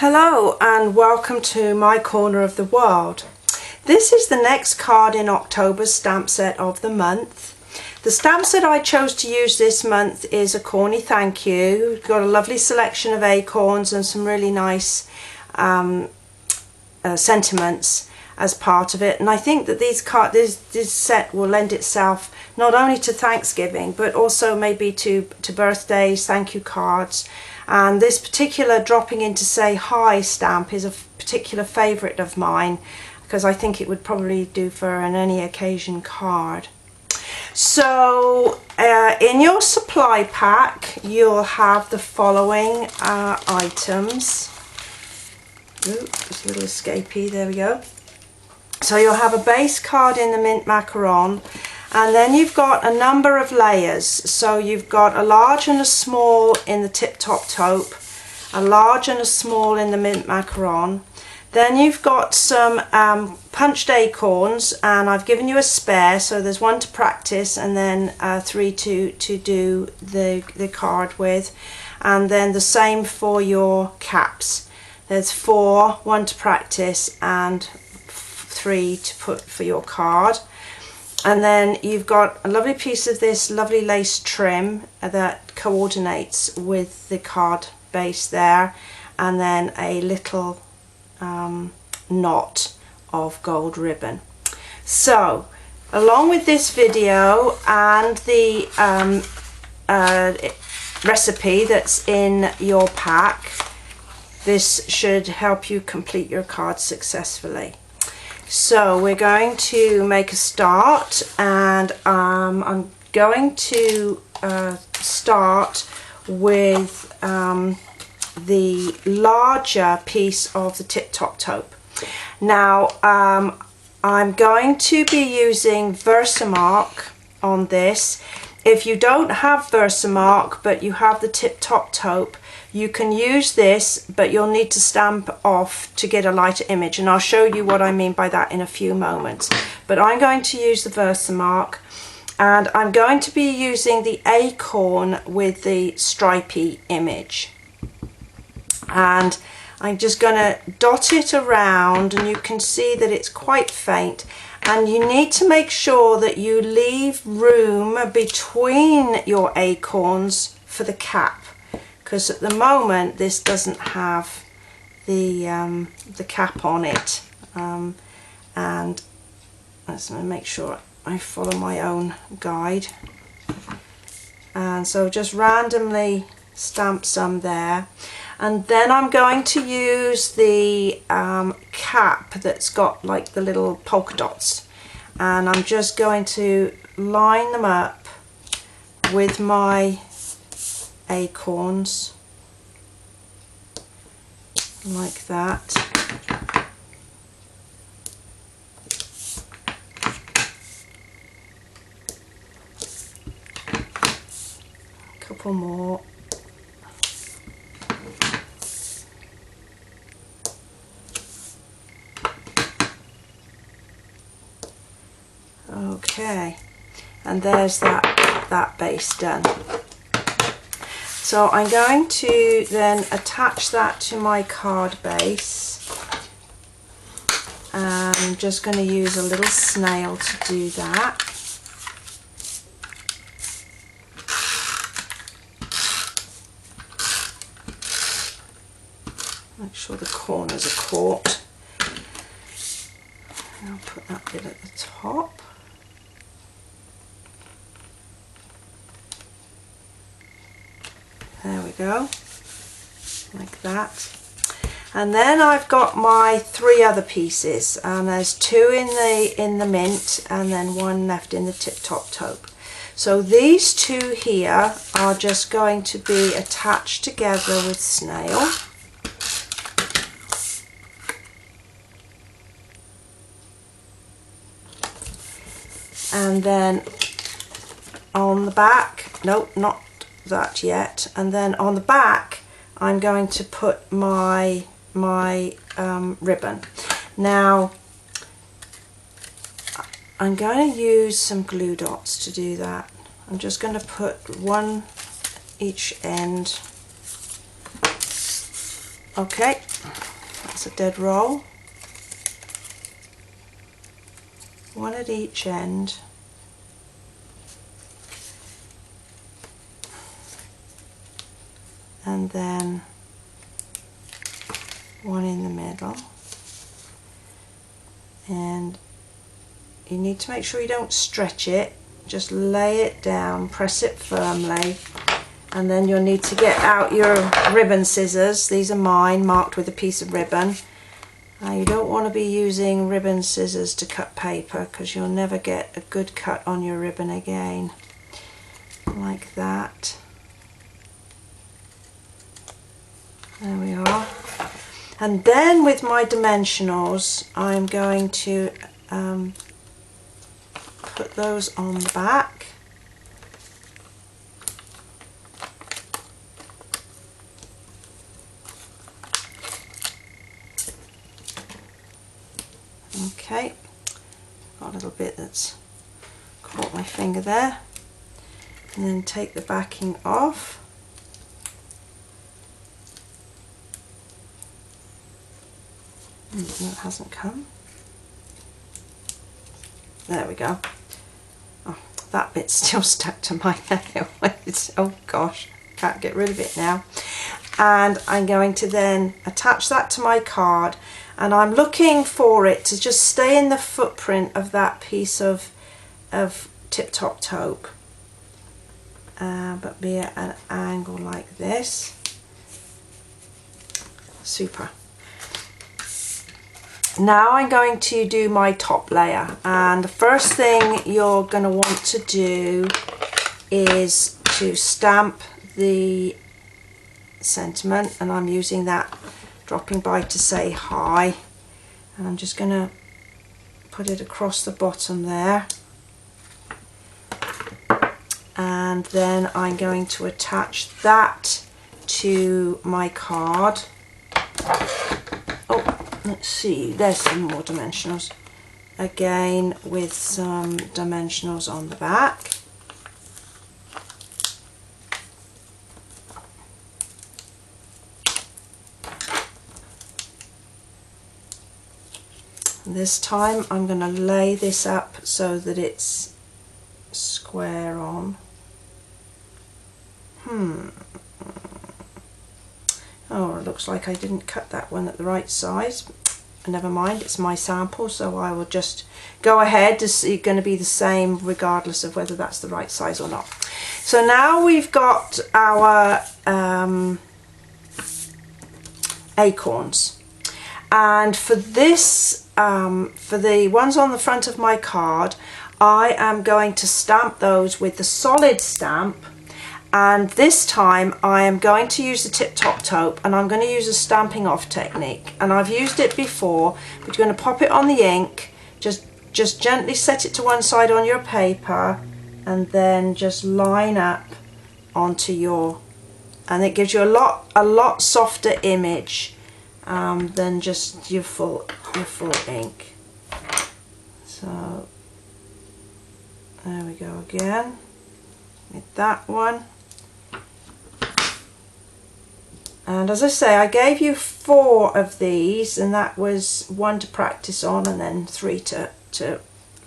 Hello and welcome to my corner of the world. This is the next card in October's stamp set of the month. The stamp set I chose to use this month is Acorny Thank You. It's got a lovely selection of acorns and some really nice sentiments as part of it, and I think that this set will lend itself not only to Thanksgiving but also maybe to birthdays, thank you cards. And this particular dropping in to say hi stamp is a particular favourite of mine because I think it would probably do for an any occasion card. So in your supply pack you'll have the following items. Ooh, just a little escapee, there we go. So you'll have a base card in the mint macaron, and then you've got a number of layers. So you've got a large and a small in the tip top taupe, a large and a small in the mint macaron. Then you've got some punched acorns, and I've given you a spare, so there's one to practice and then 3 to do the card with, and then the same for your caps. There's 4, 1 to practice and 3 to put for your card. And then you've got a lovely piece of this lovely lace trim that coordinates with the card base there, and then a little knot of gold ribbon. So along with this video and the recipe that's in your pack, this should help you complete your card successfully. So we're going to make a start, and I'm going to start with the larger piece of the tip top taupe. Now I'm going to be using Versamark on this. If you don't have Versamark but you have the tip top taupe, you can use this, but you'll need to stamp off to get a lighter image, and I'll show you what I mean by that in a few moments. But I'm going to use the Versamark, and I'm going to be using the acorn with the stripy image, and I'm just going to dot it around, and you can see that it's quite faint, and you need to make sure that you leave room between your acorns for the cap, because at the moment this doesn't have the cap on it, and let's make sure I follow my own guide. And so just randomly stamp some there, and then I'm going to use the cap that's got like the little polka dots, and I'm just going to line them up with my acorns like that. A couple more. Okay, and there's that base done. So I'm going to then attach that to my card base, and I'm just going to use a little snail to do that. Make sure the corners are caught. And I'll put that bit at the top. There we go, like that. And then I've got my 3 other pieces, and there's 2 in the mint and then 1 left in the tip top taupe. So these 2 here are just going to be attached together with snail. And then on the back, nope, not that yet, and then on the back I'm going to put my ribbon. Now I'm going to use some glue dots to do that. I'm just going to put 1 each end Okay, that's a dead roll. One at each end. And then one in the middle. And you need to make sure you don't stretch it. Just lay it down, press it firmly, and then you'll need to get out your ribbon scissors. These are mine, marked with a piece of ribbon. You don't want to be using ribbon scissors to cut paper because you'll never get a good cut on your ribbon again. Like that. There we are. And then with my dimensionals, I'm going to put those on the back. Okay, got a little bit that's caught my finger there. And then take the backing off. No, it hasn't come. There we go. Oh, that bit's still stuck to my nail. Oh gosh, can't get rid of it now. And I'm going to then attach that to my card, and I'm looking for it to just stay in the footprint of that piece of Tip Top Taupe, but be at an angle like this. Super. Now I'm going to do my top layer, and the first thing you're going to want to do is to stamp the sentiment, and I'm using that dropping by to say hi, and I'm just going to put it across the bottom there, and then I'm going to attach that to my card. Oh, let's see, there's some more dimensionals, again with some dimensionals on the back. This time I'm going to lay this up so that it's square on. Oh, it looks like I didn't cut that one at the right size. Never mind, it's my sample, so I will just go ahead. It's going to be the same regardless of whether that's the right size or not. So now we've got our acorns. And for this, for the ones on the front of my card, I am going to stamp those with the solid stamp, and this time I am going to use the Tip Top Taupe, and I'm going to use a stamping off technique, and I've used it before, but you're going to pop it on the ink, just gently set it to one side on your paper, and then just line up onto your, and it gives you a lot softer image than just your full ink. So there we go again with that one. And as I say, I gave you 4 of these, and that was 1 to practice on and then 3 to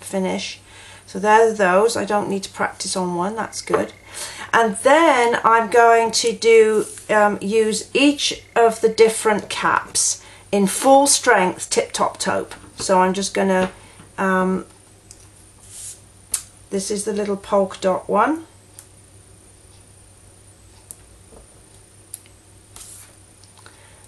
finish. So there are those. I don't need to practice on one, that's good. And then I'm going to do use each of the different caps in full strength Tip Top Taupe. So I'm just going to, this is the little polka dot one.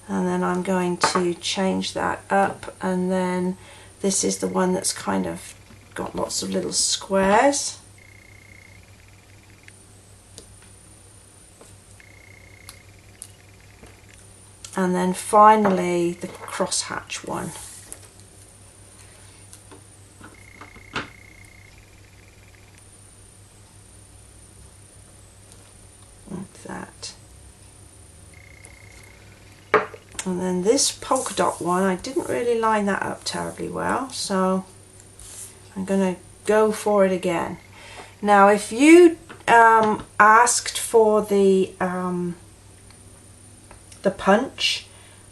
And then I'm going to change that up, and then this is the one that's kind of got lots of little squares. And then finally the crosshatch one. Like that. And then this polka dot one, I didn't really line that up terribly well, so I'm going to go for it again. Now if you asked for the punch,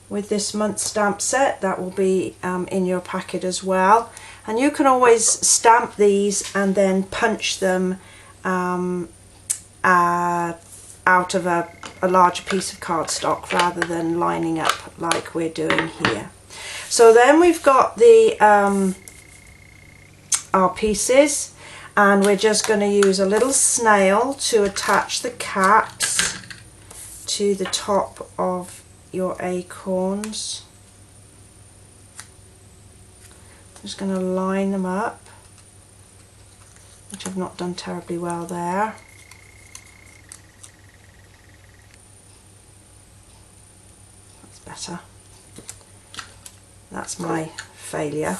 with this month's stamp set. That will be in your packet as well. And you can always stamp these and then punch them out of a larger piece of cardstock rather than lining up like we're doing here. So then we've got the our pieces, and we're just going to use a little snail to attach the caps to the top of your acorns. I'm just going to line them up, which I've not done terribly well there. That's better. That's my failure.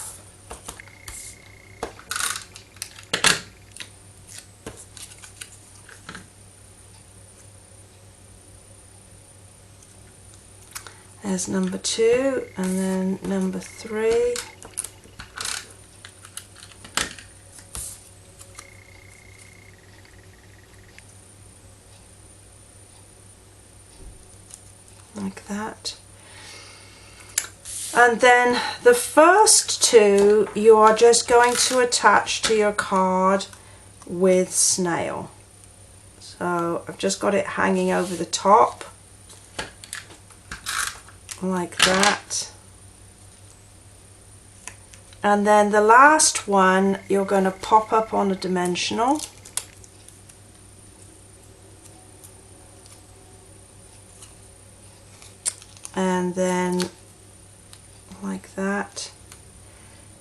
There's number 2 and then number 3. Like that. And then the first 2 you are just going to attach to your card with snail. So I've just got it hanging over the top like that. And then the last one you're going to pop up on a dimensional. And then like that,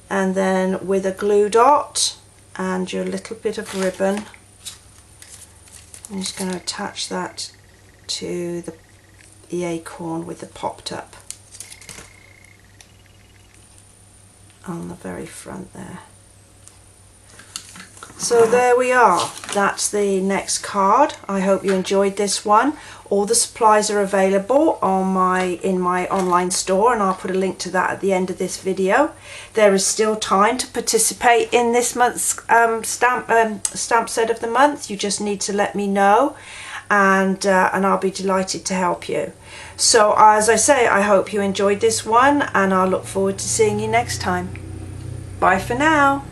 and then with a glue dot and your little bit of ribbon, I'm just going to attach that to the acorn with the popped up on the very front there. So there we are, that's the next card. I hope you enjoyed this one. All the supplies are available on in my online store, and I'll put a link to that at the end of this video. There is still time to participate in this month's stamp set of the month. You just need to let me know, and I'll be delighted to help you. So as I say, I hope you enjoyed this one, and I'll look forward to seeing you next time. Bye for now.